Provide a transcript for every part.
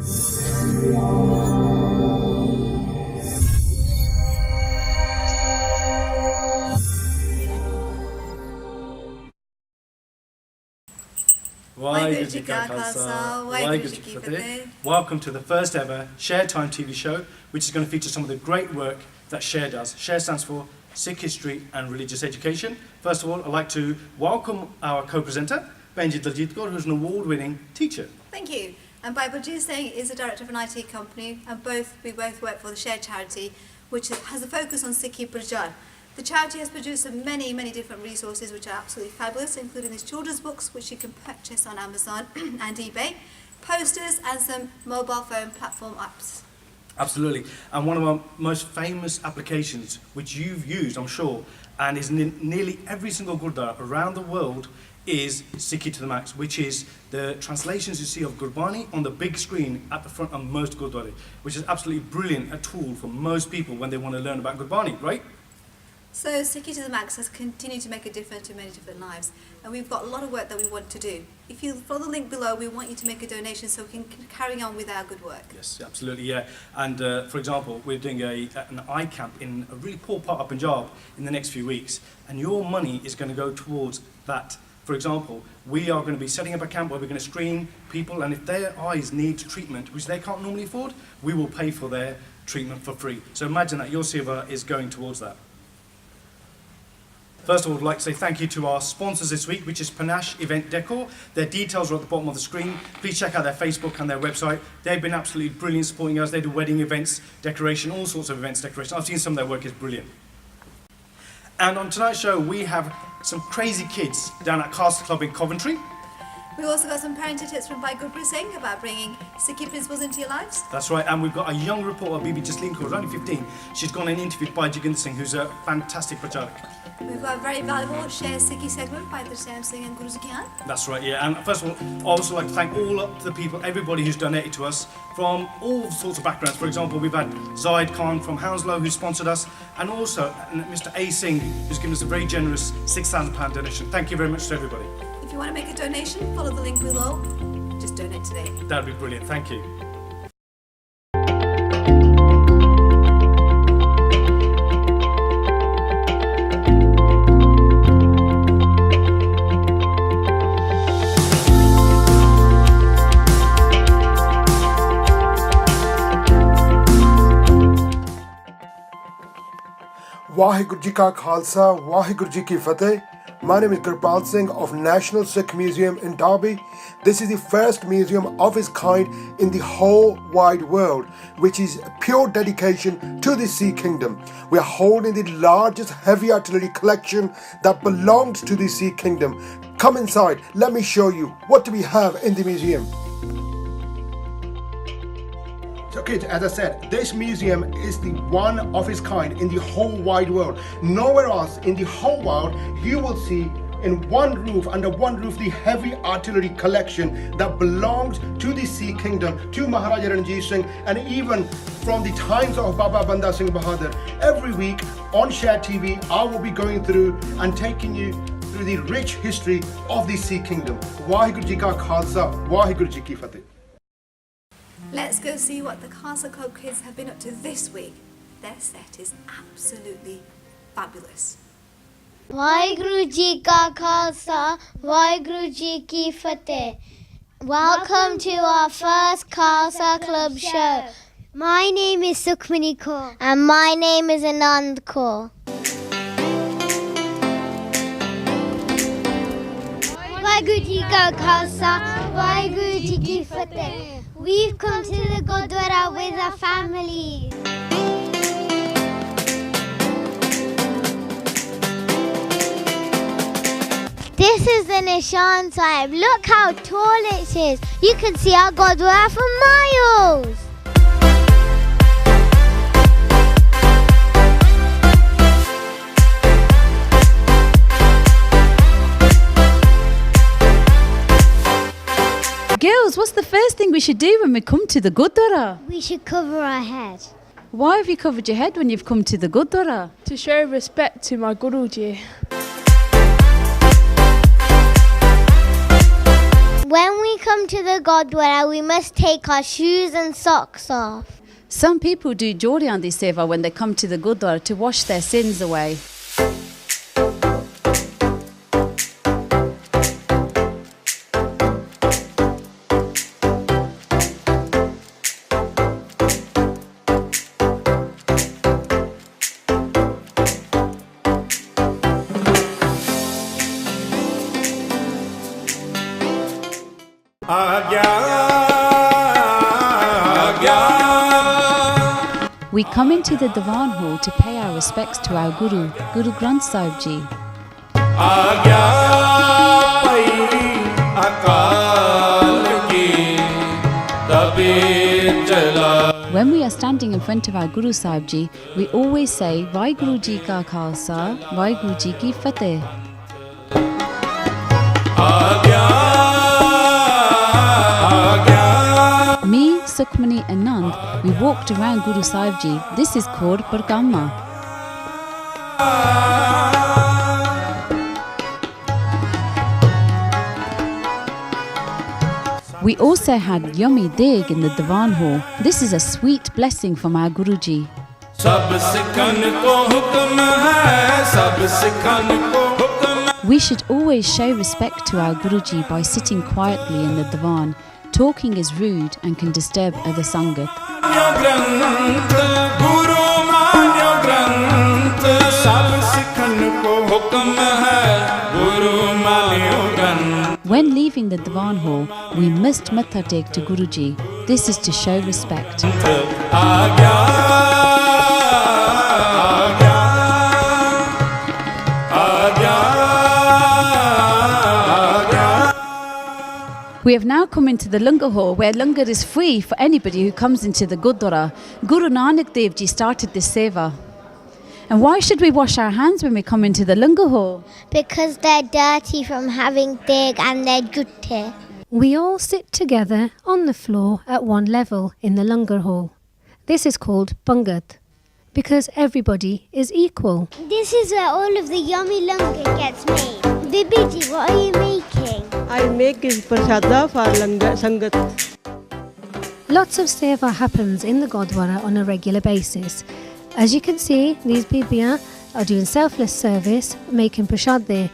Waheguru Ji Ka Khalsa, Waheguru Ji Ki Fateh. Welcome to the first ever Share Time TV show, which is going to feature some of the great work that Share does. Share stands for Sikh History and Religious Education. First of all, I'd like to welcome our co-presenter, Benji Daljit Kaur, who's an award-winning teacher. Thank you. And Baljeet Singh is the director of an IT company, and we both work for the Share charity, which has a focus on Sikhi Prajar. The charity has produced many different resources which are absolutely fabulous, including these children's books which you can purchase on Amazon and eBay, posters and some mobile phone platform apps. Absolutely. And one of our most famous applications, which you've used, I'm sure, and is in nearly every single Gurdwara around the world, is Sikhi to the Max, which is the translations you see of Gurbani on the big screen at the front of most Gurdwara, which is absolutely brilliant, a tool for most people when they want to learn about Gurbani, right? So Sikhi to the Max has continued to make a difference to many different lives, and we've got a lot of work that we want to do. If you follow the link below, we want you to make a donation so we can carry on with our good work. Yes, absolutely, yeah. And for example, we're doing an eye camp in a really poor part of Punjab in the next few weeks, and your money is going to go towards that. For example, we are going to be setting up a camp where we're going to screen people, and if their eyes need treatment, which they can't normally afford, we will pay for their treatment for free. So imagine that your silver is going towards that. First of all, I'd like to say thank you to our sponsors this week, which is Panache Event Decor. Their details are at the bottom of the screen. Please check out their Facebook and their website. They've been absolutely brilliant supporting us. They do wedding events, decoration, all sorts of events, decoration. I've seen some of their work, is brilliant. And on tonight's show, we have some crazy kids down at Castle Club in Coventry. We've also got some parenting tips from Baljeet Singh about bringing Sikhi principles into your lives. That's right, and we've got a young reporter, Bibi Jasleen, who's only 15. She's gone and interviewed Baljeet Singh, who's a fantastic pracharak. We've got a very valuable Share Sikhi segment by Darshan Singh and Guru Zikyan. That's right, yeah. And first of all, I also like to thank all of the people, everybody who's donated to us from all sorts of backgrounds. For example, we've had Zaid Khan from Hounslow who sponsored us, and also Mr. A. Singh, who's given us a very generous £6,000 donation. Thank you very much to everybody. If you want to make a donation, follow the link below. Just donate today. That'd be brilliant. Thank you. Waheguru Ji Ka Khalsa, Waheguru Ji Ki Fateh. My name is Gurpal Singh of National Sikh Museum in Derby. This is the first museum of its kind in the whole wide world, which is pure dedication to the Sikh kingdom. We are holding the largest heavy artillery collection that belongs to the Sikh kingdom. Come inside, let me show you what do we have in the museum. So kids, as I said, this museum is the one of its kind in the whole wide world. Nowhere else in the whole world you will see in one roof, under one roof, the heavy artillery collection that belongs to the Sikh kingdom, to Maharaja Ranjit Singh, and even from the times of Baba Banda Singh Bahadur. Every week on Share TV, I will be going through and taking you through the rich history of the Sikh kingdom. Waheguru Ji Ka Khalsa, Waheguru Ji Ki Fateh. Let's go see what the Castle Club kids have been up to this week. Their set is absolutely fabulous. Waheguru Ji Ka Khalsa, Waheguru Ji Ki Fateh. Welcome to our first Khalsa Club show. My name is Sukhmani Kaur. And my name is Anand Kaur. Waheguru Ji Ka Khalsa, Waheguru Ji Ki Fateh. We've come to the Gurdwara with our families. This is the Nishan Sahib. Look how tall it is. You can see our Gurdwara for miles. Girls, what's the first thing we should do when we come to the Gurdwara? We should cover our head. Why have you covered your head when you've come to the Gurdwara? To show respect to my Guruji. When we we come to the Gurdwara, we must take our shoes and socks off. Some people do Jordian di Seva when they come to the Gurdwara to wash their sins away. We come into the Diwan Hall to pay our respects to our Guru, Guru Granth Sahib Ji. When we are standing in front of our Guru Sahib Ji, we always say, Vaheguru Ji Ka Khalsa, Vaheguru Ji Ki Fateh. Me, Sukhmani and Nand, we walked around Guru Sahib Ji. This is called Pargama. We also had yummy deg in the Diwan Hall. This is a sweet blessing from our Guruji. We should always show respect to our Guruji by sitting quietly in the Diwan. Talking is rude and can disturb other Sangat. When leaving the Diwan Hall, we must matha tek to Guruji. This is to show respect. We have now come into the Langar Hall, where Langar is free for anybody who comes into the Gurdwara. Guru Nanak Dev Ji started this seva. And why should we wash our hands when we come into the Langar Hall? Because they're dirty from having deg and they're jutte. We all sit together on the floor at one level in the Langar Hall. This is called Bangat, because everybody is equal. This is where all of the yummy langar gets made. Bibiji, what are you making? I make prasada for Sangat. Lots of seva happens in the Gurdwara on a regular basis. As you can see, these bibiyan are doing selfless service, making prasad there.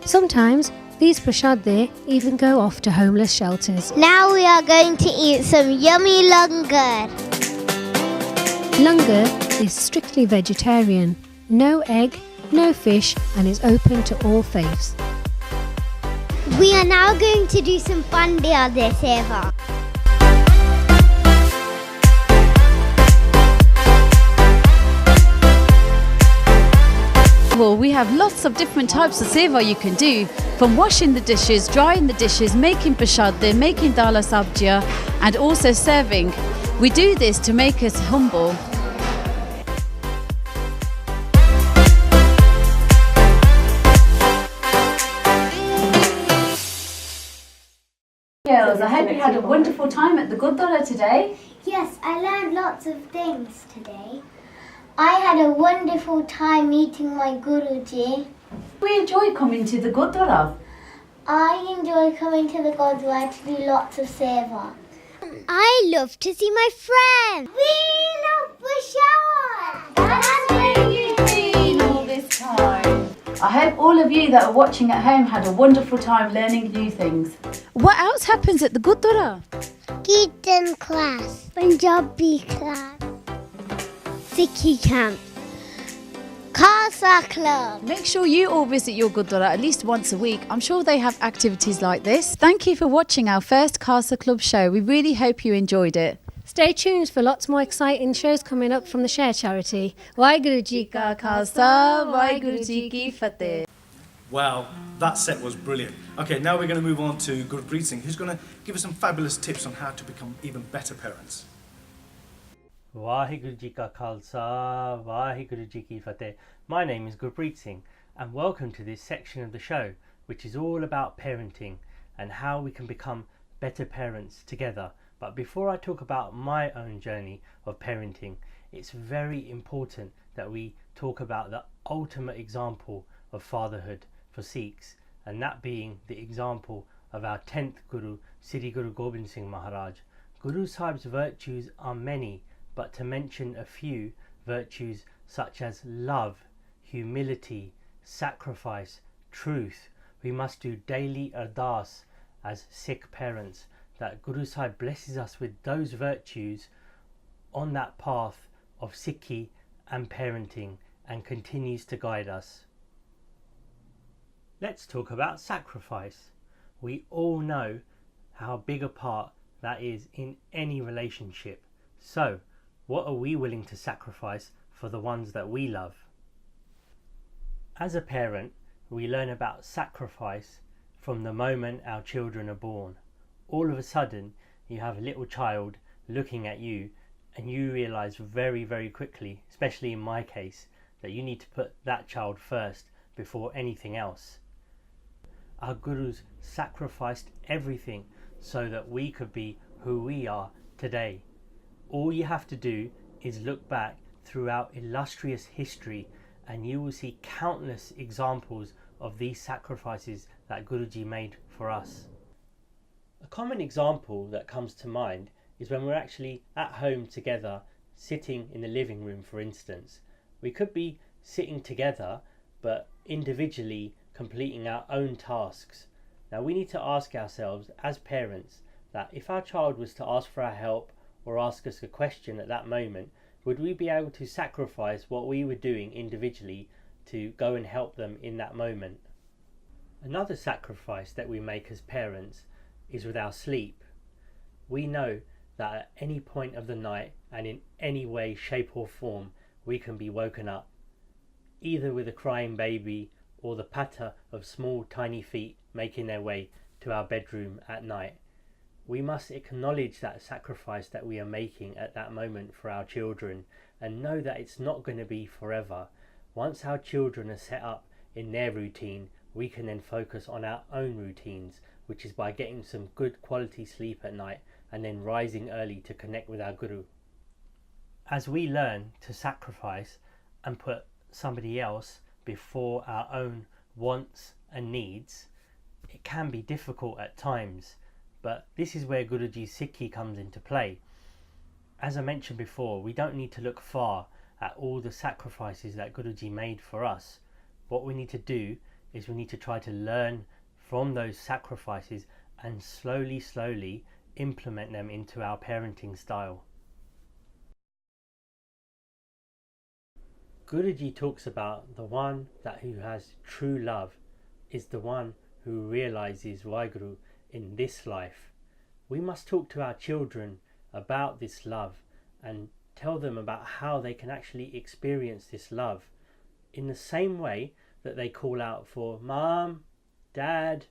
Sometimes these prasad there even go off to homeless shelters. Now we are going to eat some yummy langar. Langar is strictly vegetarian, no egg, no fish, and is open to all faiths. We are now going to do some Pandya de Seva. Well, we have lots of different types of seva you can do, from washing the dishes, drying the dishes, making prashadde, making dala sabjiya, and also serving. We do this to make us humble. Girls, I hope you had a wonderful time at the Gurdwara today. Yes, I learned lots of things today. I had a wonderful time meeting my Guruji. We enjoy coming to the Gurdwara. I enjoy coming to the Gurdwara to do lots of seva. I love to see my friends. We love Prashad. That's where you've been all this time. I hope all of you that are watching at home had a wonderful time learning new things. What else happens at the Gurdwara? Kirtan class, Punjabi class, Sikhi camp, Khalsa club. Make sure you all visit your Gurdwara at least once a week. I'm sure they have activities like this. Thank you for watching our first Khalsa Club show. We really hope you enjoyed it. Stay tuned for lots more exciting shows coming up from the Share Charity. Vaheguru Ji Ka Khalsa, Vaheguru Ji Ki Fateh. Wow, that set was brilliant. Okay, now we're going to move on to Gurpreet Singh, who's going to give us some fabulous tips on how to become even better parents. Vaheguru Ji Ka Khalsa, Vaheguru Ji Ki Fateh. My name is Gurpreet Singh, and welcome to this section of the show, which is all about parenting and how we can become better parents together. But before I talk about my own journey of parenting, it's very important that we talk about the ultimate example of fatherhood for Sikhs, and that being the example of our 10th Guru, Sri Guru Gobind Singh Maharaj. Guru Sahib's virtues are many, but to mention a few, virtues such as love, humility, sacrifice, truth, we must do daily ardas as Sikh parents, that Guru Sahib blesses us with those virtues on that path of Sikhi and parenting and continues to guide us. Let's talk about sacrifice. We all know how big a part that is in any relationship. So, what are we willing to sacrifice for the ones that we love? As a parent, we learn about sacrifice from the moment our children are born. All of a sudden, you have a little child looking at you and you realize very, very quickly, especially in my case, that you need to put that child first before anything else. Our Gurus sacrificed everything so that we could be who we are today. All you have to do is look back throughout illustrious history and you will see countless examples of these sacrifices that Guruji made for us. A common example that comes to mind is when we're actually at home together, sitting in the living room, for instance. We could be sitting together but individually completing our own tasks. Now we need to ask ourselves as parents that if our child was to ask for our help or ask us a question at that moment, would we be able to sacrifice what we were doing individually to go and help them in that moment? Another sacrifice that we make as parents is with our sleep. We know that at any point of the night and in any way, shape or form, we can be woken up, either with a crying baby or the patter of small tiny feet making their way to our bedroom at night. We must acknowledge that sacrifice that we are making at that moment for our children and know that it's not going to be forever. Once our children are set up in their routine, we can then focus on our own routines, which is by getting some good quality sleep at night and then rising early to connect with our Guru. As we learn to sacrifice and put somebody else before our own wants and needs, it can be difficult at times, but this is where Guruji's Sikhi comes into play. As I mentioned before, we don't need to look far at all the sacrifices that Guruji made for us. What we need to do is we need to try to learn from those sacrifices and slowly implement them into our parenting style. Guruji talks about the one who has true love is the one who realizes Waheguru in this life. We must talk to our children about this love and tell them about how they can actually experience this love in the same way that they call out for Mom, Dad.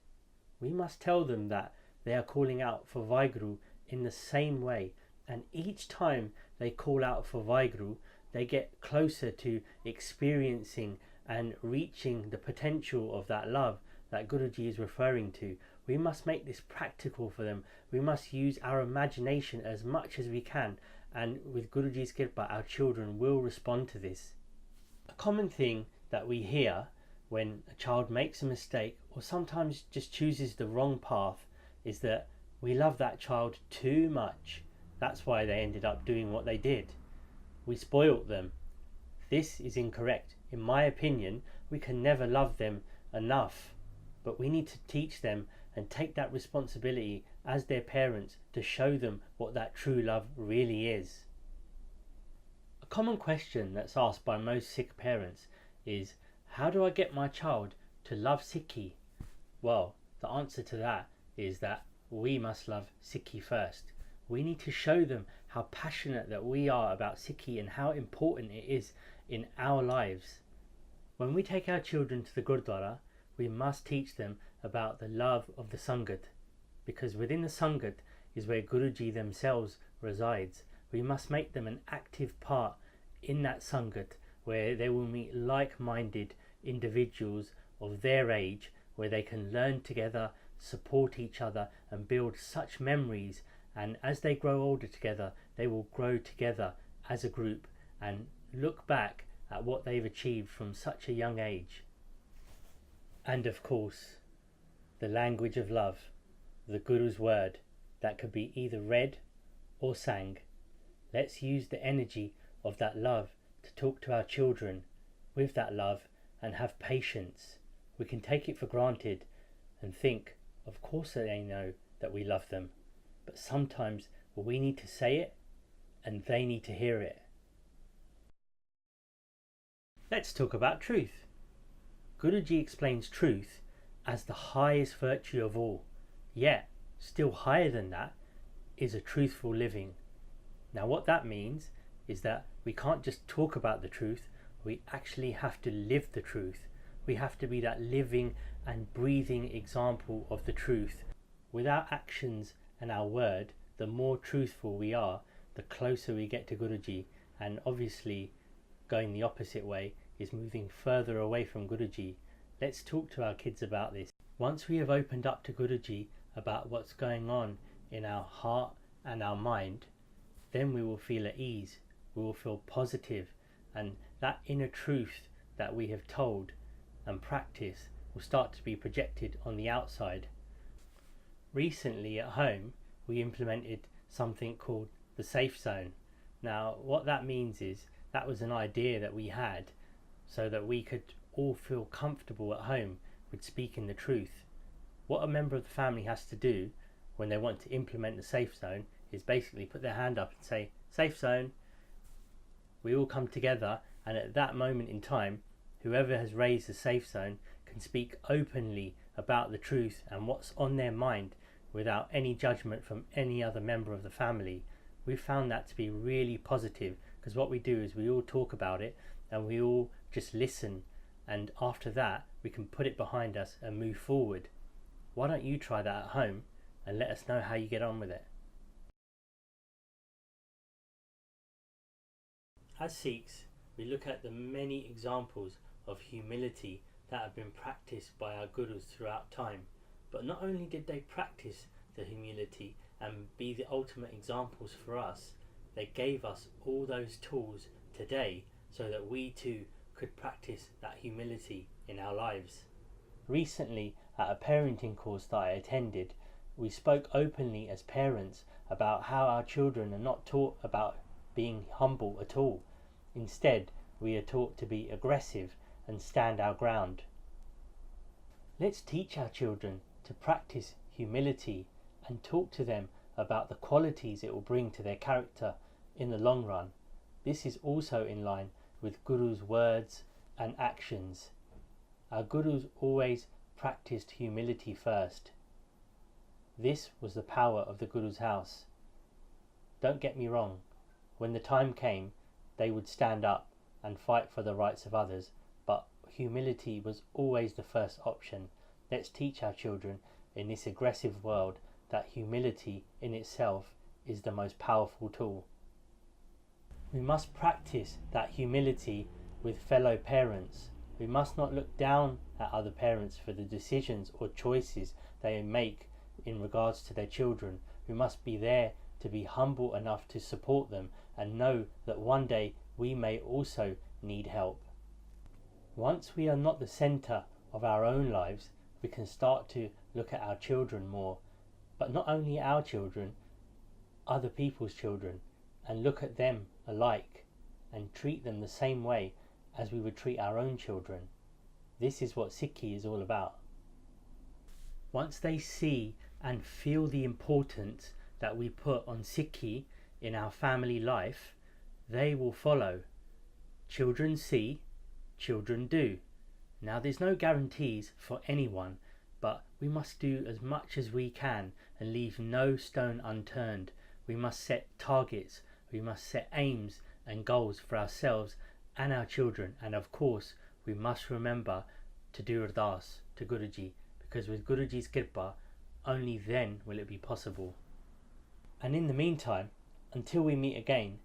We must tell them that they are calling out for Waheguru in the same way, and each time they call out for Waheguru, they get closer to experiencing and reaching the potential of that love that Guruji is referring to. We must make this practical for them. We must use our imagination as much as we can, and with Guruji's Kirpa, our children will respond to this. A common thing that we hear when a child makes a mistake or sometimes just chooses the wrong path is that we love that child too much. That's why they ended up doing what they did. We spoilt them. This is incorrect. In my opinion, we can never love them enough, but we need to teach them and take that responsibility as their parents to show them what that true love really is. A common question that's asked by most Sikh parents is, how do I get my child to love Sikhi? Well, the answer to that is that we must love Sikhi first. We need to show them how passionate that we are about Sikhi and how important it is in our lives. When we take our children to the Gurdwara, we must teach them about the love of the Sangat, because within the Sangat is where Guruji themselves resides. We must make them an active part in that Sangat, where they will meet like-minded individuals of their age, where they can learn together, support each other and build such memories, and as they grow older together, they will grow together as a group and look back at what they've achieved from such a young age. And of course, the language of love. the Guru's word that could be either read or sang. Let's use the energy of that love to talk to our children with that love and have patience. We can take it for granted and think, of course they know that we love them, but sometimes we need to say it and they need to hear it. Let's talk about truth. Guruji explains truth as the highest virtue of all, yet still higher than that is a truthful living. Now what that means is that we can't just talk about the truth, we actually have to live the truth. We have to be that living and breathing example of the truth. With our actions and our word, the more truthful we are, the closer we get to Guruji, and obviously going the opposite way is moving further away from Guruji. Let's talk to our kids about this. Once we have opened up to Guruji about what's going on in our heart and our mind, then we will feel at ease, we will feel positive, and that inner truth that we have told and practiced will start to be projected on the outside. Recently at home we implemented something called the safe zone. Now what that means is that was an idea that we had so that we could all feel comfortable at home with speaking the truth. What a member of the family has to do when they want to implement the safe zone is basically put their hand up and say, safe zone. We all come together, and at that moment in time, whoever has raised the safe zone can speak openly about the truth and what's on their mind without any judgment from any other member of the family. We found that to be really positive, because what we do is we all talk about it and we all just listen, and after that we can put it behind us and move forward. Why don't you try that at home and let us know how you get on with it? As Sikhs, we look at the many examples of humility that have been practiced by our Gurus throughout time. But not only did they practice the humility and be the ultimate examples for us, they gave us all those tools today so that we too could practice that humility in our lives. Recently, at a parenting course that I attended, we spoke openly as parents about how our children are not taught about being humble at all. Instead, we are taught to be aggressive and stand our ground. Let's teach our children to practice humility and talk to them about the qualities it will bring to their character in the long run. This is also in line with Guru's words and actions. Our Gurus always practiced humility first. This was the power of the Guru's house. Don't get me wrong, when the time came, they would stand up and fight for the rights of others, but humility was always the first option. Let's teach our children in this aggressive world that humility in itself is the most powerful tool. We must practice that humility with fellow parents. We must not look down at other parents for the decisions or choices they make in regards to their children. We must be there to be humble enough to support them and know that one day we may also need help. Once we are not the centre of our own lives, we can start to look at our children more, but not only our children, other people's children, and look at them alike and treat them the same way as we would treat our own children. This is what Sikhi is all about. Once they see and feel the importance that we put on Sikhi in our family life, they will follow. Children see, children do. Now there's no guarantees for anyone, but we must do as much as we can and leave no stone unturned. We must set targets, we must set aims and goals for ourselves and our children, and of course we must remember to do ardas to Guruji, because with Guruji's kripa only then will it be possible. And in the meantime, until we meet again,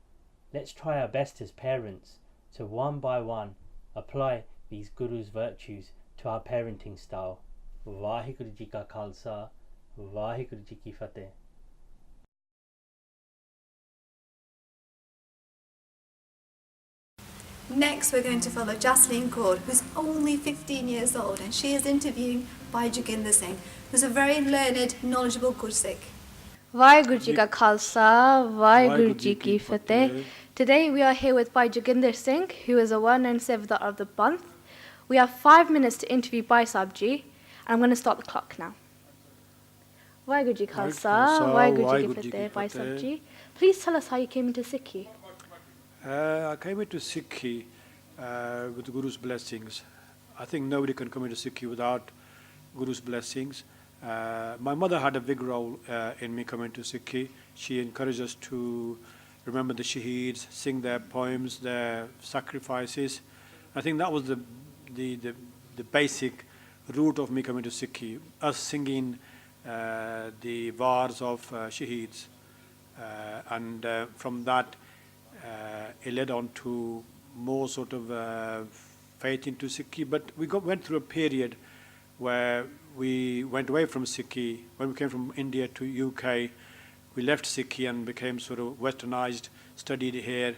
let's try our best as parents to one by one apply these Guru's virtues to our parenting style. Vaheguru Ji Ka Khalsa, Vaheguru Ji Ki Fateh. Next, we're going to follow Jasleen Kaur, who's only 15 years old, and she is interviewing Bhai Joginder Singh, who's a very learned, knowledgeable Gursikh. Vaheguru Ji Ka Khalsa, Vaheguru Ji Ki Fateh. Today we are here with Bhai Joginder Singh, who is a well-known Sevdar of the Panth. We have 5 minutes to interview Bhai Sahib Ji, and I'm going to start the clock now. Vaheguru Ji Ka Khalsa, Vaheguru Ji Ki Fateh, Bhai Sahib Ji. Please tell us how you came into Sikhi. I came into Sikhi with the Guru's blessings. I think nobody can come into Sikhi without Guru's blessings. My mother had a big role in me coming to Sikhi. She encouraged us to remember the Shaheeds, sing their poems, their sacrifices. I think that was the basic root of me coming to Sikhi, us singing the wars of Shaheeds. And from that, it led on to more sort of faith into Sikhi. But we went through a period where we went away from Sikhi. When we came from India to UK, we left Sikhi and became sort of westernized, studied here.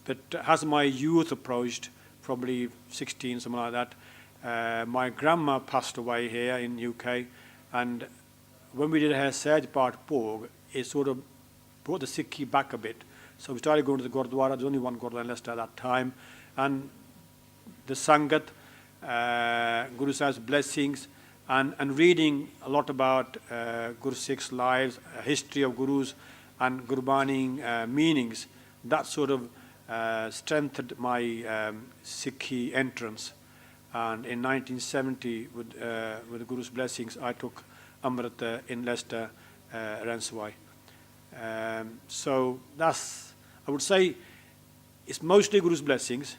But as my youth approached, probably 16, something like that, my grandma passed away here in UK. And when we did her Sahaj Path Bhog, it sort of brought the Sikhi back a bit. So we started going to the Gurdwara. There's only one Gurdwara in Leicester at that time. And the Sangat, Guru Sahib's blessings, and reading a lot about Guru Sikh's lives, history of Gurus, and Gurbani meanings, that sort of strengthened my Sikhi entrance. And in 1970, with the Guru's blessings, I took Amrit in Leicester, Ransawai. So that's, I would say, it's mostly Guru's blessings,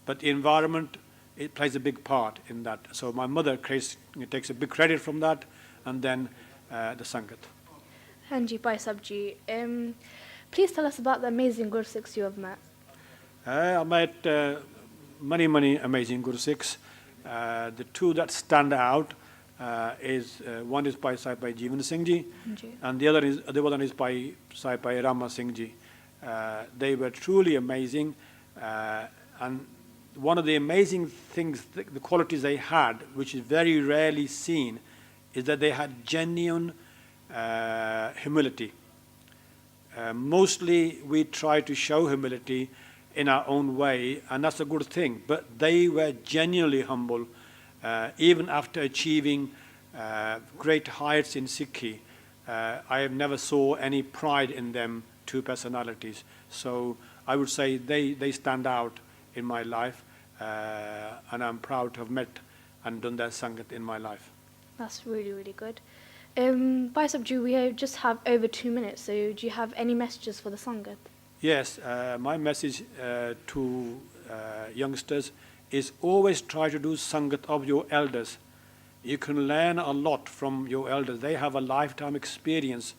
but the environment, it plays a big part in that. So my mother takes a big credit from that, and then the Sangat. Hanji Bhai Sahib Ji, please tell us about the amazing Gursikhs you have met. I met many amazing Guru Sikhs. The two that stand out is one is Bhai Sahib Bhai Jeevan Singh Ji, and the other one is Bhai Sahib Bhai Rama Singh Ji. They were truly amazing, and one of the amazing things, the qualities they had, which is very rarely seen, is that they had genuine humility. Mostly we try to show humility in our own way, and that's a good thing, but they were genuinely humble, even after achieving great heights in Sikhi. I have never saw any pride in them, two personalities. So I would say they stand out in my life, and I'm proud to have met and done that Sangat in my life. That's really, really good. Bhai Sahib Ji, we just have over 2 minutes, so do you have any messages for the Sangat? Yes, my message to youngsters is always try to do Sangat of your elders. You can learn a lot from your elders. They have a lifetime experience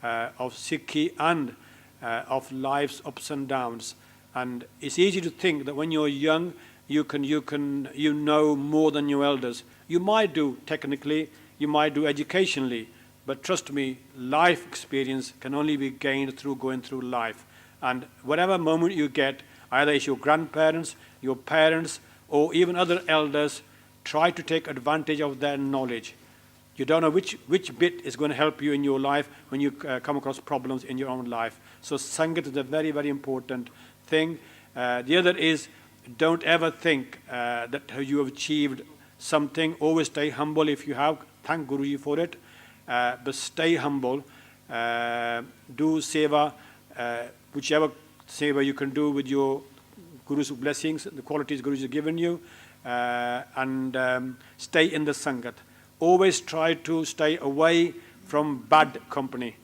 of Sikhi and of life's ups and downs. And it's easy to think that when you're young, you know more than your elders. You might do technically, you might do educationally, but trust me, life experience can only be gained through going through life. And whatever moment you get, either it's your grandparents, your parents, or even other elders, try to take advantage of their knowledge. You don't know which bit is going to help you in your life when you come across problems in your own life. So Sangat is a very, very important thing. The other is, don't ever think that you have achieved something. Always stay humble if you have. Thank Guruji for it. But stay humble. Do seva, whichever seva you can do with your Guru's blessings, the qualities Guruji has given you, and stay in the Sangat. Always try to stay away from bad company.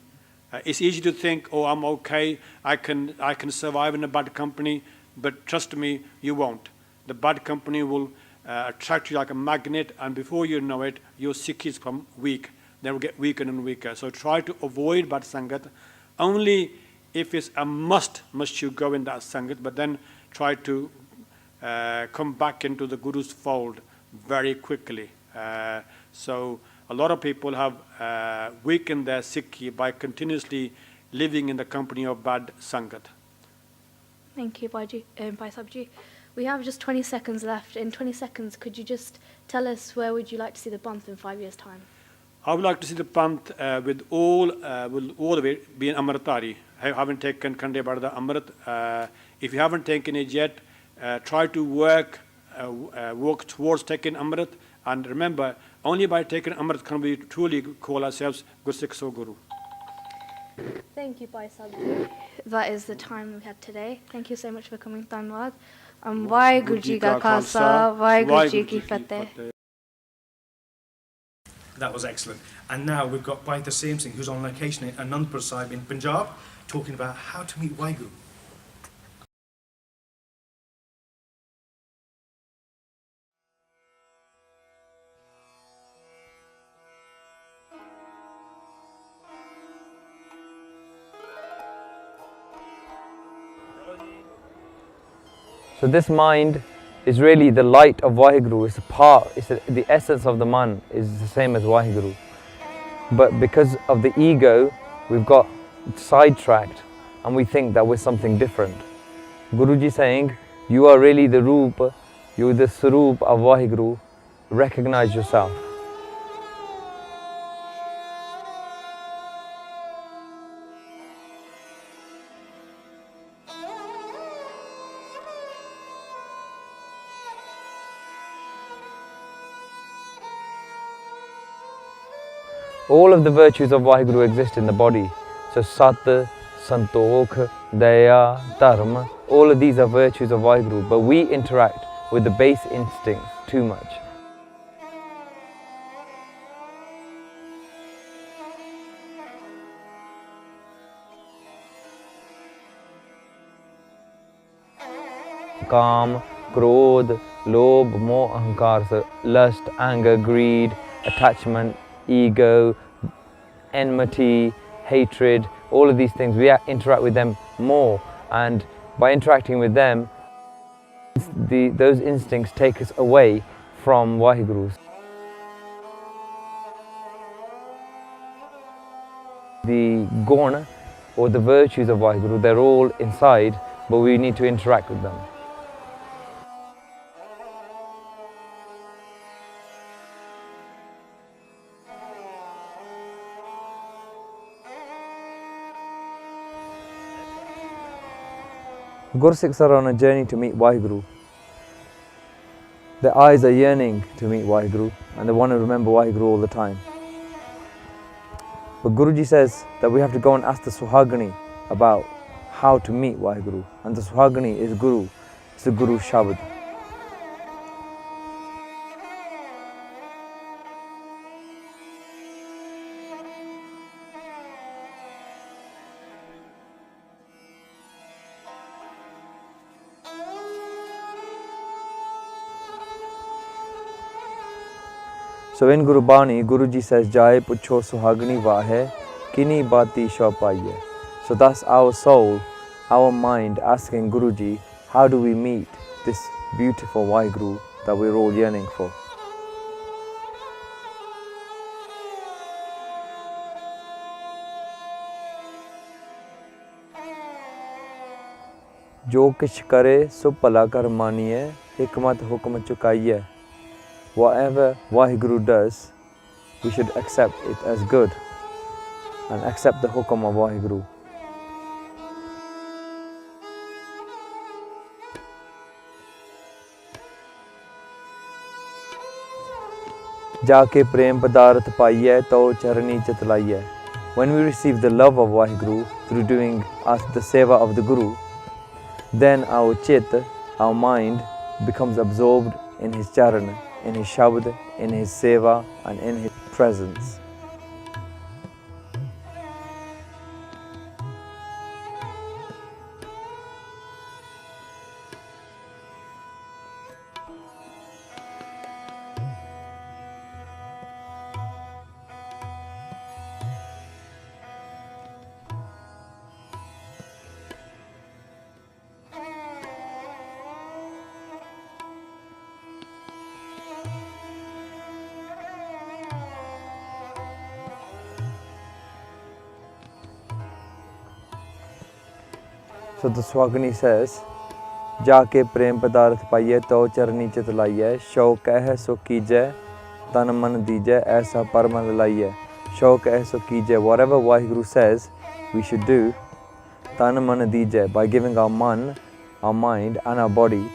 It's easy to think, oh, I'm okay, I can survive in a bad company, but trust me, you won't. The bad company will attract you like a magnet, and before you know it, your Sikhis become weak. They will get weaker and weaker. So try to avoid bad Sangat. Only if it's a must you go in that Sangat, but then try to come back into the Guru's fold very quickly. So a lot of people have weakened their Sikhi by continuously living in the company of bad Sangat. Thank you, Bhai Sahib Ji. We have just 20 seconds left. In 20 seconds, could you just tell us where would you like to see the Panth in 5 years' time? I would like to see the Panth with all the way being Amritari. I haven't taken Khande Barda Amrit. If you haven't taken it yet, try to work towards taking Amrit. And remember, only by taking Amrit can we truly call ourselves Gursikh So Guru. Thank you, Bhai Sabji. That is the time we had today. Thank you so much for coming, Tanwad. Vaheguru Ji Ka Khalsa, Vaheguru Ji Ki Fateh. That was excellent. And now we've got Bhai Tarseem Singh, who's on location in Anandpur Sahib in Punjab, talking about how to meet Waheguru. So this mind is really the light of Waheguru. It's a part, the essence of the man is the same as Waheguru. But because of the ego, we've got sidetracked and we think that we're something different. Guruji saying, you are really the Roop, you're the Saroop of Waheguru, recognize yourself. All of the virtues of Waheguru exist in the body. So Sat, Santokh, Daya, Dharma, all of these are virtues of Waheguru, but we interact with the base instincts too much. Kam, Krodh, Lobh, Moh, Ahankar, lust, anger, greed, attachment, ego, enmity, hatred, all of these things, we interact with them more, and by interacting with them, those instincts take us away from Waheguru. The Guna, or the virtues of Waheguru, they're all inside, but we need to interact with them. Gursikhs are on a journey to meet Waheguru. Their eyes are yearning to meet Waheguru and they want to remember Waheguru all the time. But Guruji says that we have to go and ask the Suhagani about how to meet Waheguru, and the Suhagani is Guru, it's the Guru Shabad. So in Guru Bani, Guruji says, Jai Pucho Suhagani Vahe, Kini Bati Shopaiye. So that's our soul, our mind asking Guruji, how do we meet this beautiful Waheguru that we're all yearning for? Jo kish kare so pala kar maniye, hikmat hukm chukaiye. Whatever Waheguru does, we should accept it as good and accept the hukam of Waheguru. Jaake prem padarth paiye to charani chatlaiye. When we receive the love of Waheguru through doing the seva of the Guru, then our chit, our mind, becomes absorbed in his charan, in his shabd, in his seva and in his presence. So the Swagani says, Jaake prem padarth paiye to charani chitlaiye, shau keh so kijay, तन मन दीजै ऐसा परमल लाइयै शौक ऐसो कीजै. Whatever Waheguru says we should do, tan man dijai, by giving our man, our mind and our body.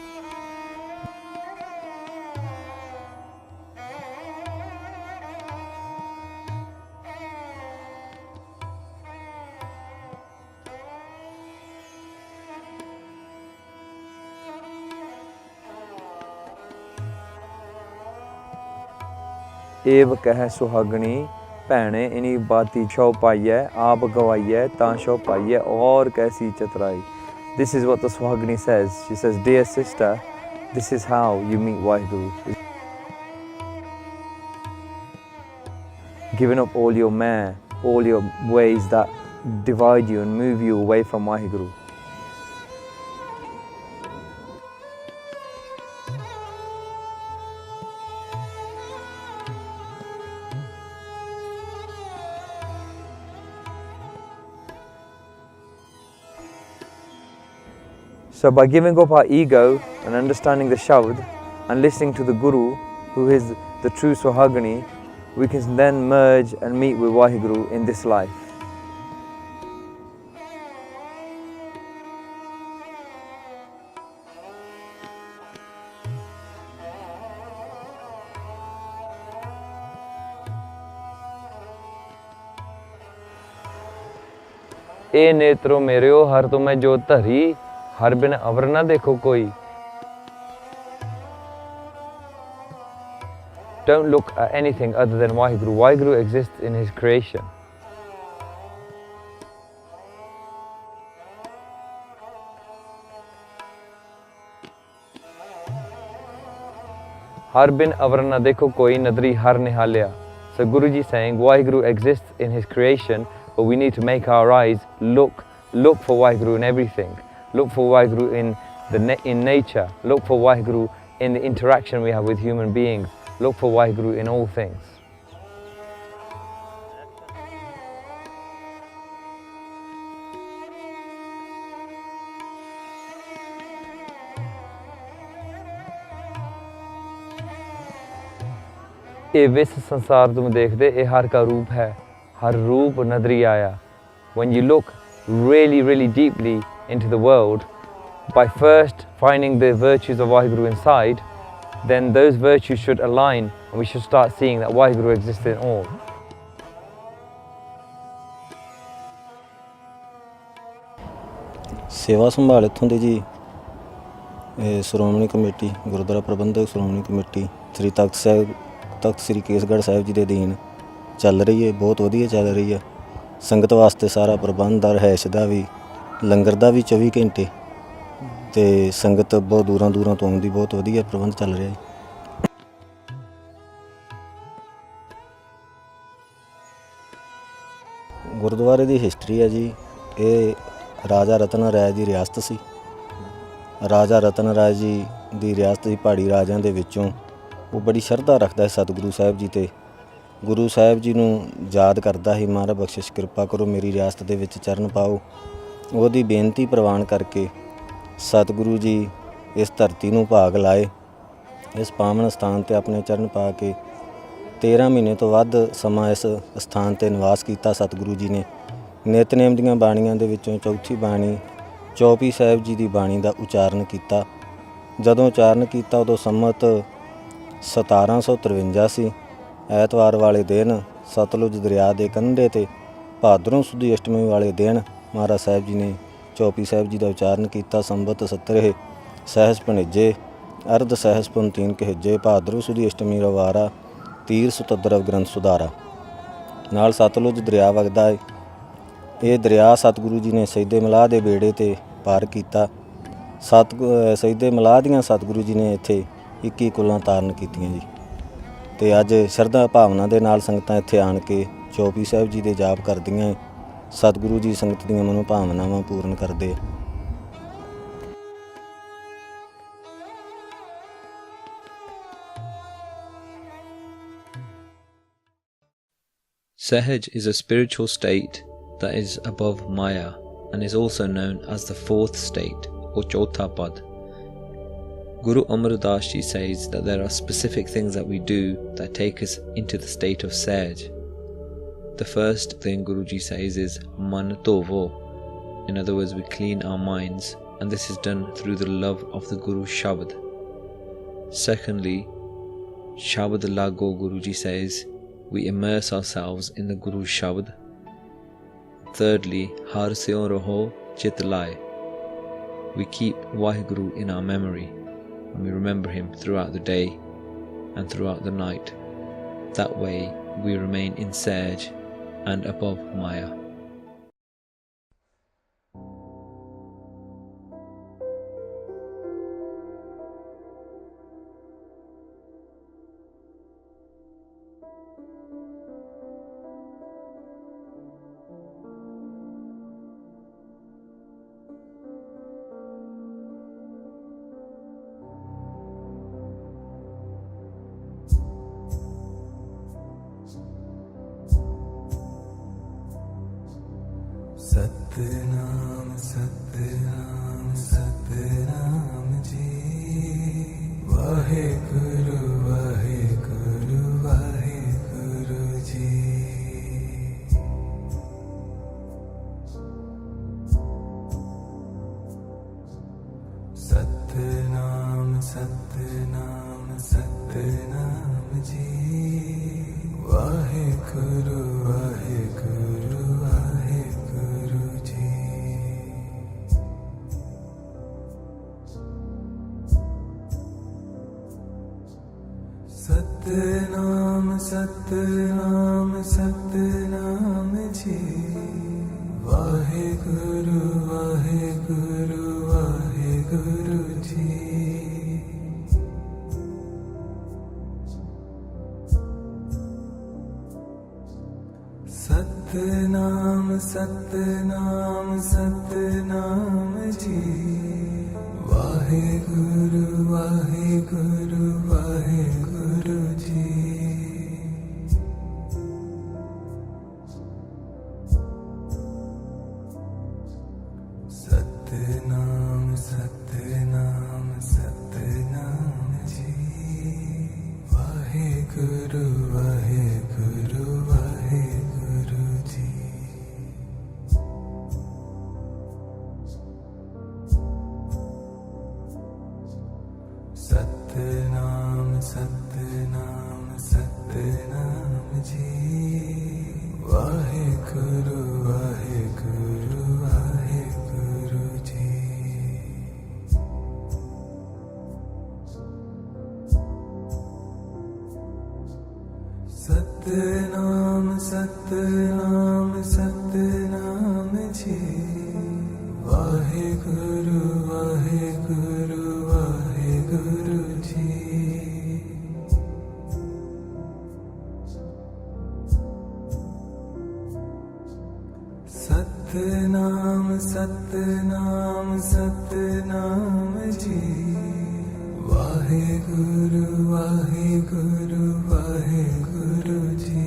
एव कह सुहागणी भैणे इनी बाती शौ पाइयै आप गवाइयै तां शौ पाइयै और कैसी चतराई. This is what the Suhagini says. She says, dear sister, this is how you meet Waheguru. Giving up all your mare, all your ways that divide you and move you away from Waheguru. So by giving up our ego and understanding the Shabd and listening to the Guru, who is the true Suhagini, we can then merge and meet with Waheguru in this life. ए नेत्रो मेरेओ हर तुम्हें जो धरी हर बिन अवर ना देखो कोई. Don't look at anything other than Waheguru. Waheguru exists in his creation. Har bin avar na dekho koi nadri har nihalya. So Guruji saying Waheguru exists in his creation, but we need to make our eyes look for Waheguru in everything. Look for Waheguru in nature. Look for Waheguru in the interaction we have with human beings. Look for Waheguru in all things. ये विश्व संसार तुम देखते ये हर का रूप है, हर रूप नजरी आया. When you look really deeply into the world, by first finding the virtues of Waheguru inside, then those virtues should align and we should start seeing that Waheguru exists in all. सेवा संभाल इत्थों दी जी श्रोमणी committee gurdwara प्रबंधक श्रोमणी committee Shri तख्त श्री केसगढ़ साहिब जी दे अधीन चल रही है. बहुत वधिया चल रही है. संगत वास्ते सारा प्रबंध रहायश का भी लंगर का भी 24 घंटे ते संगत बहुत दूरों तो आउंदी. बहुत वधिया प्रबंध चल रहा है. गुरुद्वारे की हिस्टरी है जी. ये राजा रतन राय की रियासत सी. राजा रतन राय जी की रियासत सी. पहाड़ी राजिਆਂ ਦੇ ਵਿੱਚੋਂ वो बड़ी शरधा रखता है सतगुरु साहिब जी ते. गुरु साहिब जी नूं याद करता ही महाराज बख्शिश कृपा करो मेरी रियासत दे विच चरण पाओ. ਉਹਦੀ ਬੇਨਤੀ ਪ੍ਰਵਾਨ ਕਰਕੇ ਸਤਿਗੁਰੂ ਜੀ ਇਸ ਧਰਤੀ ਨੂੰ ਭਾਗ ਲਾਏ. ਇਸ ਪਾਵਨ ਸਥਾਨ ਤੇ ਆਪਣੇ ਚਰਨ ਪਾ ਕੇ 13 ਮਹੀਨੇ ਤੋਂ ਵੱਧ ਸਮਾਂ ਇਸ ਸਥਾਨ ਤੇ ਨਿਵਾਸ ਕੀਤਾ. ਸਤਿਗੁਰੂ ਜੀ ਨੇ ਨਿਤਨੇਮ ਦੀਆਂ ਬਾਣੀਆਂ ਦੇ ਵਿੱਚੋਂ ਚੌਥੀ ਬਾਣੀ ਚੌਪਈ ਸਾਹਿਬ ਜੀ ਦੀ ਬਾਣੀ ਦਾ ਉਚਾਰਨ ਕੀਤਾ. ਜਦੋਂ ਉਚਾਰਨ ਕੀਤਾ ਉਦੋਂ ਸੰਮਤ 1753 ਸੀ. ਐਤਵਾਰ ਵਾਲੇ ਦਿਨ ਸਤਲੁਜ ਦਰਿਆ ਦੇ ਕੰਢੇ ਤੇ ਭਾਦਰੋਂ ਸੁਦੀ ਅਸ਼ਟਮੀ ਵਾਲੇ ਦਿਨ ਮਹਾਰਾਜ ਸਾਹਿਬ ਜੀ ਨੇ ਚੌਪਈ ਸਾਹਿਬ ਜੀ ਦਾ ਉਚਾਰਨ ਕੀਤਾ. ਸੰਬਤ 70 ਸਹਿਸ ਭਣੇਜੇ ਅਰਧ ਸਹਿਸ ਪੁੰਤੀਨ ਕਹੇਜੇ ਭਾਦਰੋਂ ਸੁਦੀ ਅਸ਼ਟਮੀ ਰਵਾਰਾ ਤੀਰ ਸੁਤਦਰਵ ਗ੍ਰੰਥ ਸੁਧਾਰਾ. ਨਾਲ ਸਤਲੁਜ ਦਰਿਆ ਵਗਦਾ ਹੈ. ਇਹ ਦਰਿਆ ਸਤਿਗੁਰੂ ਜੀ ਨੇ ਸੈਦੇ ਮਲਾਹ ਦੇ ਬੇੜੇ ਤੇ ਪਾਰ ਕੀਤਾ. ਸੈਦੇ ਮਲਾਹ ਦੀਆਂ ਸਤਿਗੁਰੂ ਜੀ ਨੇ ਇੱਥੇ 21 ਕੁਲਾਂ ਤਾਰਨ ਕੀਤੀਆਂ ਜੀ. ਤੇ ਅੱਜ ਸ਼ਰਧਾ ਭਾਵਨਾ ਦੇ ਨਾਲ ਸੰਗਤਾਂ ਇੱਥੇ ਆਣ ਕੇ ਚੌਪਈ ਸਾਹਿਬ ਜੀ ਦੇ ਜਾਪ ਕਰਦੀਆਂ. ਸਤਿਗੁਰੂ ਜੀ ਸੰਗਤ ਦੀਆਂ ਮਨੋ ਭਾਵਨਾਵਾਂ ਪੂਰਨ ਕਰਦੇ. Sahaj is a spiritual state that is above Maya and is also known as the fourth state or Chotha Pad. Guru Amar Das Ji says that there are specific things that we do that take us into the state of Sahaj. The first thing Guruji says is Man Tovo. In other words, we clean our minds, and this is done through the love of the Guru Shabad. Secondly, Shabad Lago, Guruji says, we immerse ourselves in the Guru Shabad. Thirdly, Har Syon Raho Chit Lai. We keep Waheguru in our memory, and we remember him throughout the day and throughout the night. That way we remain in Sahaj and above Maya. Satnam Satnam Satnam ji Waheguru Waheguru Waheguru ji Satnam Satnam Satnam ji Waheguru Waheguru Waheguru ji Satnam Satnam Satnam ji Waheguru Waheguru Waheguru ji Satnam Satnam Satnam ji Waheguru Waheguru Waheguru ji Satnam Satnam Satnam ji Waheguru Waheguru Waheguru ji Satnam Satnam Satnam ji Waheguru Waheguru Waheguru ji Satnam Satnam Satnam ji Waheguru Waheguru Waheguru ji Satnam Satnam Satnam ji Waheguru Waheguru Waheguru ji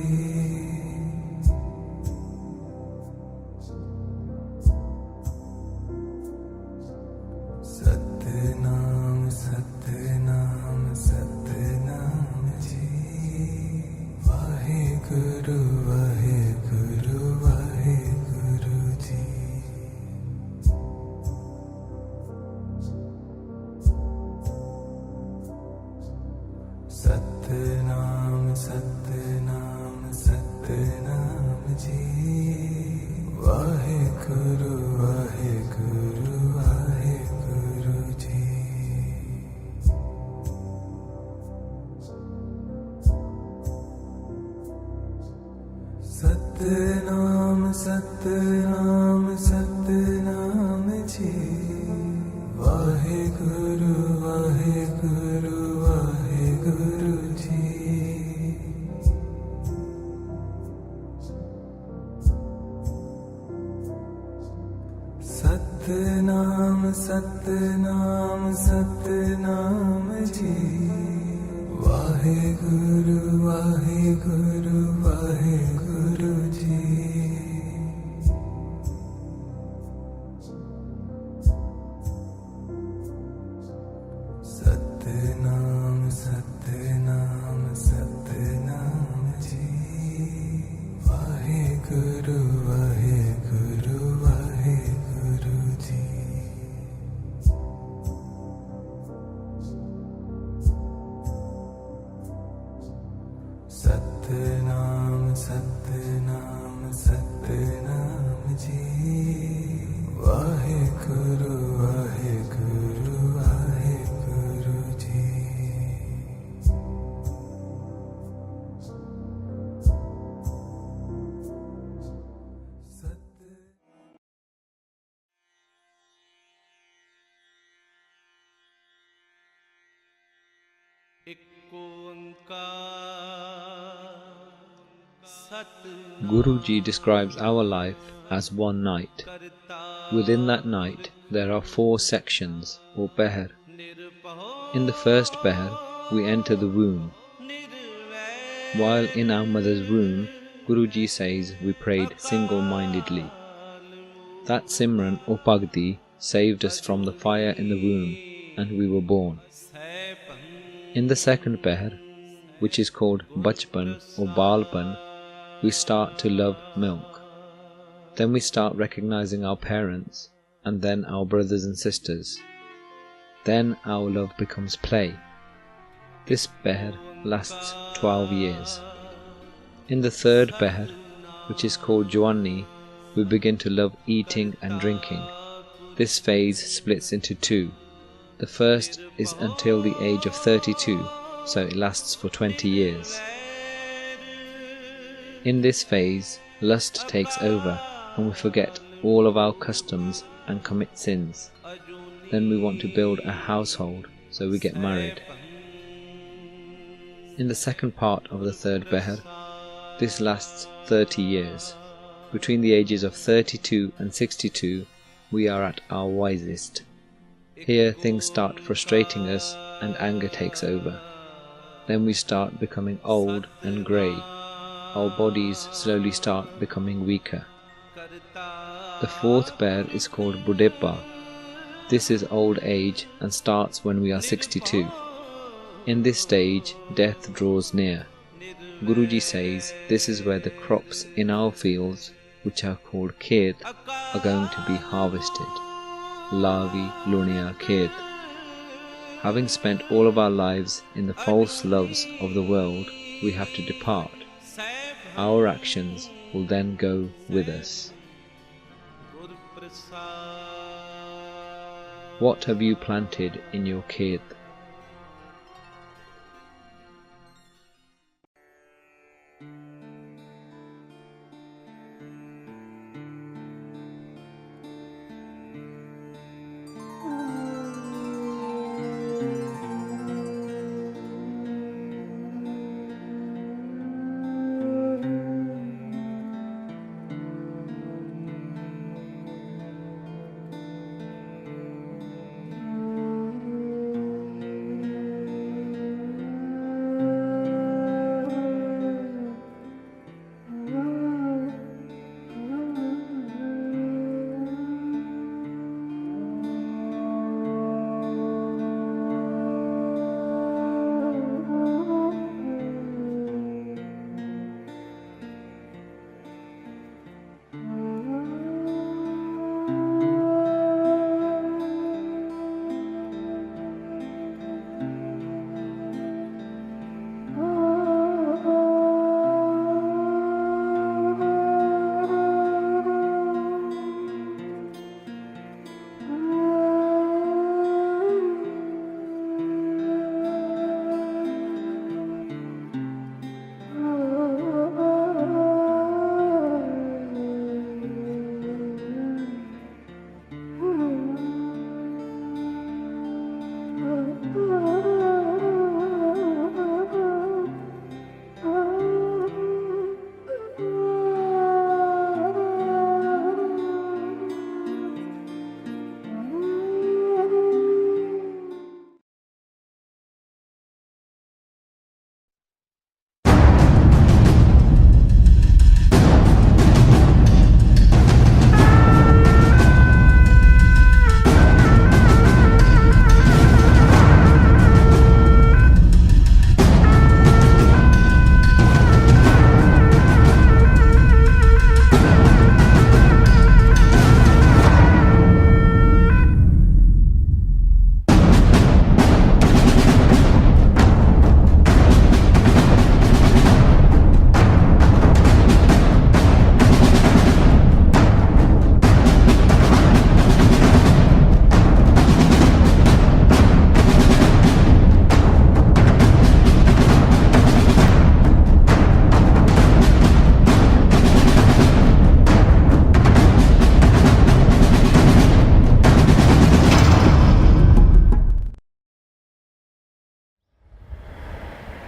Satnam Satnam Satnam ji Waheguru Waheguru Waheguru ji Satnam Satnam Satnam ji Waheguru Waheguru Waheguru ji Satnam Satnam Satnam ji Waheguru Waheguru Waheguru ji Satnam Satnam Satnam ji Waheguru Waheguru Waheguru ji सत Guruji describes our life as one night. Within that night, there are 4 sections or Beher. In the first Beher, we enter the womb. While in our mother's womb, Guruji says we prayed single-mindedly. That Simran or Bhakti saved us from the fire in the womb and we were born. In the second Beher, which is called Bachpan or Balpan, we start to love milk. Then we start recognizing our parents and then our brothers and sisters. Then our love becomes play. This Beher lasts 12 years. In the third Beher, which is called Jawani, we begin to love eating and drinking. This phase splits into 2. The first is until the age of 32, so it lasts for 20 years. In this phase, lust takes over and we forget all of our customs and commit sins. Then we want to build a household, so we get married. In the second part of the third Beher, this lasts 30 years. Between the ages of 32 and 62, we are at our wisest. Here things start frustrating us and anger takes over. Then we start becoming old and grey. Our bodies slowly start becoming weaker. The fourth Beher is called Budheppa. This is old age and starts when we are 62. In this stage, death draws near. Guruji says this is where the crops in our fields, which are called khet, are going to be harvested. Lavi Lunia Khet. Having spent all of our lives in the false loves of the world, we have to depart. Our actions will then go with us. What have you planted in your khet?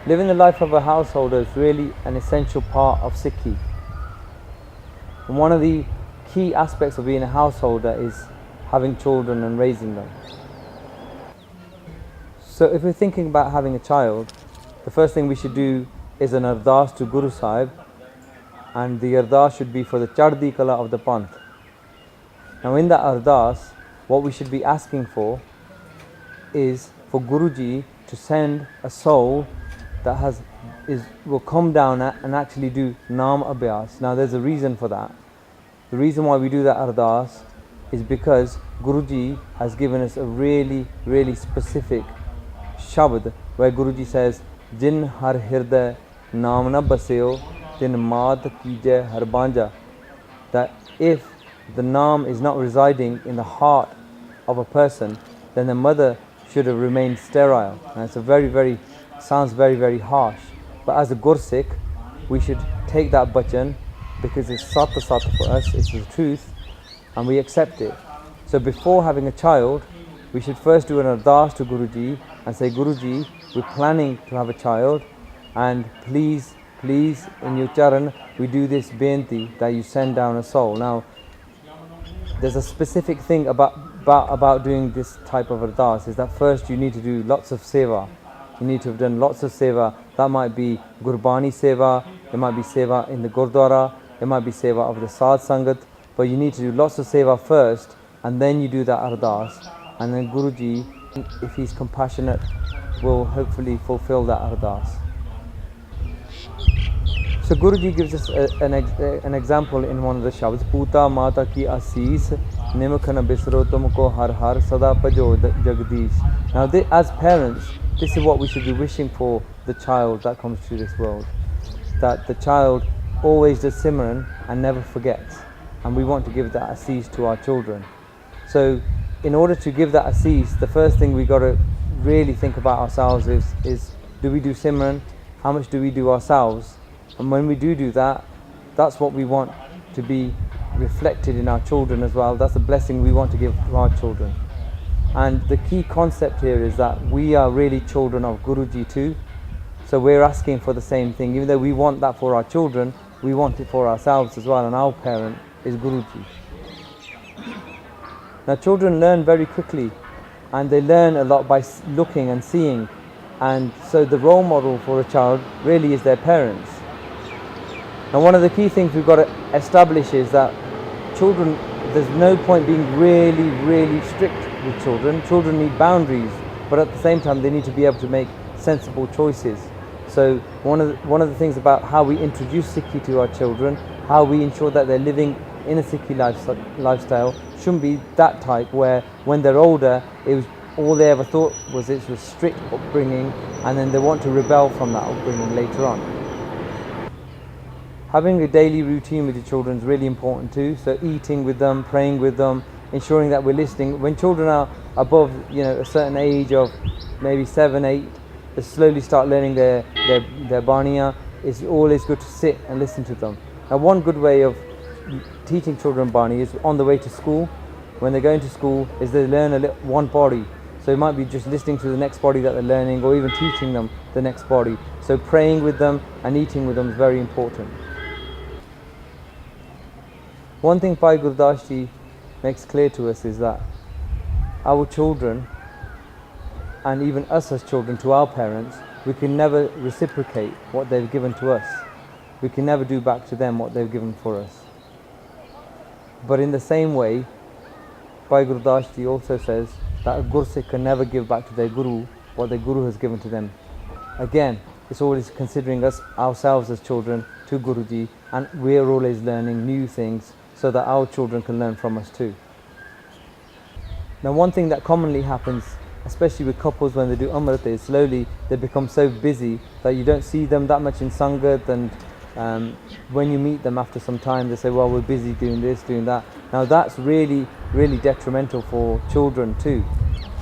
Living the life of a householder is really an essential part of Sikhi. And one of the key aspects of being a householder is having children and raising them. So if we're thinking about having a child, the first thing we should do is an ardas to Guru Sahib, and the ardas should be for the Chardi Kala of the Panth. Now in that ardas, what we should be asking for is for Guruji to send a soul that will come down and actually do Naam Abhyas. Now there's a reason for that. The reason why we do that ardas is because Guruji has given us a really, really specific shabad where Guruji says, Jin har hirday naam na baseo, tin maat kije har banja. That if the naam is not residing in the heart of a person, then the mother should have remained sterile. And it's sounds very, very harsh. But as a Gursikh, we should take that bachan because it's sata for us, it's the truth, and we accept it. So before having a child, we should first do an ardas to Guruji and say, Guruji, we're planning to have a child, and please, in your charan, we do this benti that you send down a soul. Now, there's a specific thing about doing this type of ardas, is that first you need to do lots of seva. You need to have done lots of seva. That might be Gurbani seva, it might be seva in the Gurdwara, it might be seva of the Sadh Sangat, but you need to do lots of seva first, and then you do that ardas, and then Guruji, if he's compassionate, will hopefully fulfill that ardas. So Guruji gives us an example in one of the shabds, Puta Mata ki Asis, Nimakhana Bisro Tumko Har Har Sada Pajo Jagdish. Now as parents, this is what we should be wishing for the child that comes to this world. That the child always does Simran and never forgets. And we want to give that Asis to our children. So in order to give that Asis, the first thing we got to really think about ourselves is do we do Simran? How much do we do ourselves? And when we do that, that's what we want to be reflected in our children as well. That's the blessing we want to give to our children. And the key concept here is that we are really children of Guruji too. So we're asking for the same thing. Even though we want that for our children, we want it for ourselves as well. And our parent is Guruji. Now children learn very quickly, and they learn a lot by looking and seeing. And so the role model for a child really is their parents. Now one of the key things we've got to establish is that children, there's no point being really, really strict with children. Children need boundaries, but at the same time they need to be able to make sensible choices. So one of the things about how we introduce Sikhi to our children, how we ensure that they're living in a Sikhi lifestyle, shouldn't be that type where when they're older, it was all they ever thought was it was strict upbringing, and then they want to rebel from that upbringing later on. Having a daily routine with your children is really important too. So eating with them, praying with them, ensuring that we're listening. When children are above, a certain age of maybe 7, 8, they slowly start learning their baniya. It's always good to sit and listen to them. Now one good way of teaching children bani is on the way to school. When they're going to school, is they learn one body. So it might be just listening to the next body that they're learning, or even teaching them the next body. So praying with them and eating with them is very important. One thing Bhai Gurdas Ji makes clear to us is that our children, and even us as children to our parents, we can never reciprocate what they've given to us. We can never do back to them what they've given for us. But in the same way, Bhai Gurdas Ji also says that a Gursikh can never give back to their Guru what their Guru has given to them. Again, it's always considering ourselves as children to Guruji, and we're always learning new things so that our children can learn from us too. Now one thing that commonly happens, especially with couples when they do Amrit, is slowly they become so busy that you don't see them that much in Sangat, and when you meet them after some time they say, well, we're busy doing this, doing that. Now that's really, really detrimental for children too.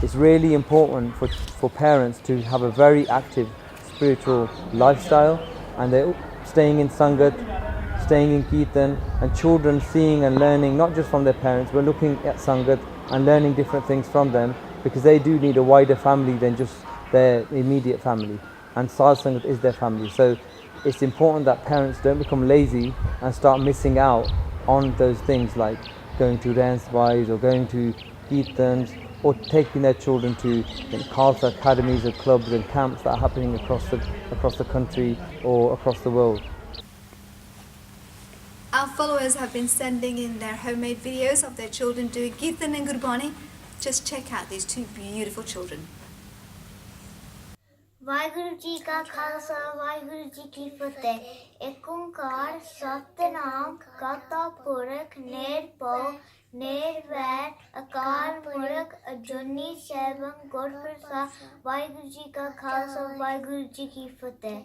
It's really important for parents to have a very active spiritual lifestyle, and they're staying in Sangat, staying in Kirtan, and children seeing and learning not just from their parents, but looking at Sangat and learning different things from them, because they do need a wider family than just their immediate family. and Saz Sangat is their family. So it's important that parents don't become lazy and start missing out on those things like going to Ranswise or going to Kirtans or taking their children to Khalsa academies or clubs and camps that are happening across the country or across the world. Our followers have been sending in their homemade videos of their children doing Kirtan and Gurbani. Just check out these two beautiful children. Waheguru ji ਕਾ ਖਾਲਸਾ ਵਾਹਿਗੁਰੂ ਜੀ ਕੀ ਫਤਿਹ ਏਕ ਓੰਕਾਰ ਸਤਿਨਾਮ ਕਰਤਾ ਪੁਰਖ ਨਿਰਭਉ ਨਿਰਵੈਰ ਅਕਾਲ ਪੁਰਖ ਅਜੂਨੀ ਸੈਭੰ ਗੁਰ ਪ੍ਰਸਾਦ ਵਾਹਿਗੁਰੂ ਜੀ ਕਾ ਖਾਲਸਾ ਵਾਹਿਗੁਰੂ ਜੀ ਕੀ ਫਤਿਹ.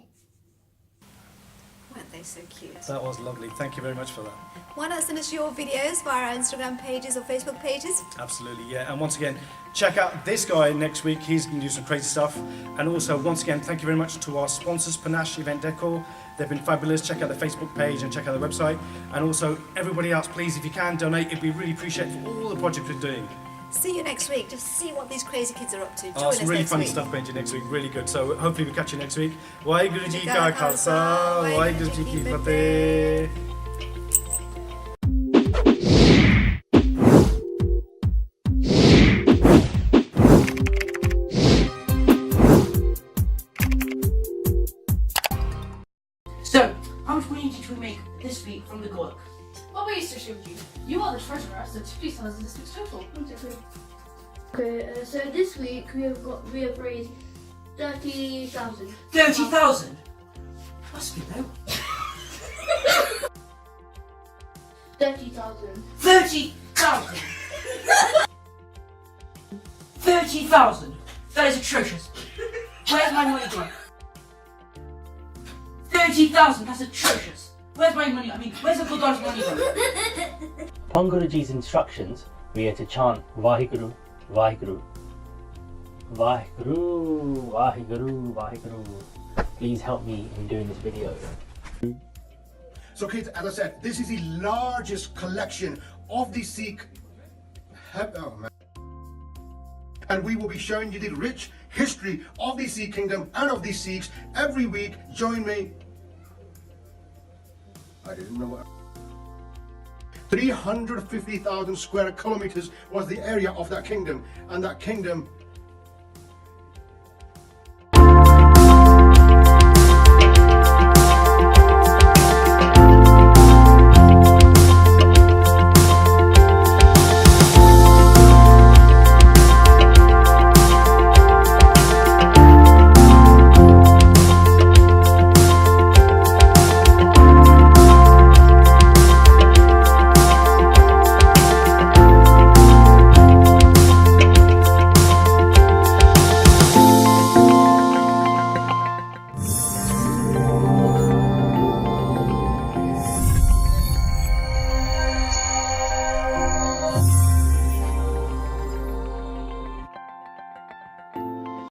Weren't they so cute? That was lovely. Thank you very much for that. Why not send us your videos via our Instagram pages or Facebook pages? Absolutely, yeah. And once again, check out this guy next week. He's going to do some crazy stuff. And also, once again, thank you very much to our sponsors, Panache Event Decor. They've been fabulous. Check out their Facebook page and check out their website. And also, everybody else, please, if you can donate, it'd be really appreciated for all the projects we're doing. See you next week. Just see what these crazy kids are up to. Join Oh, us some really next fun week. stuff, Benji, next week. Really good. So hopefully we'll catch you next week. Waheguru Ji Ka Khalsa, Waheguru Ji Ki Fateh. So, how much money did we make this week from the Golok? What were you, Sir Shivji? You are the treasurer, so please tell us this week's total. Okay, so this week we have raised 30,000. 30,000? That's good though. 30,000. 30,000! 30,000! That is atrocious. Where's my money gone? 30,000, that's atrocious. Where's my money? I mean, where's the Gurdwara's money gone? Upon Guruji's instructions, we are to chant Vaheguru, Vaheguru, Vaheguru, Vaheguru, Vaheguru. Please help me in doing this video. So kids, as I said, this is the largest collection of the Sikh. Oh man. And we will be showing you the rich history of the Sikh kingdom and of the Sikhs every week. Join me. I didn't know what. 350,000 square kilometers was the area of that kingdom, and that kingdom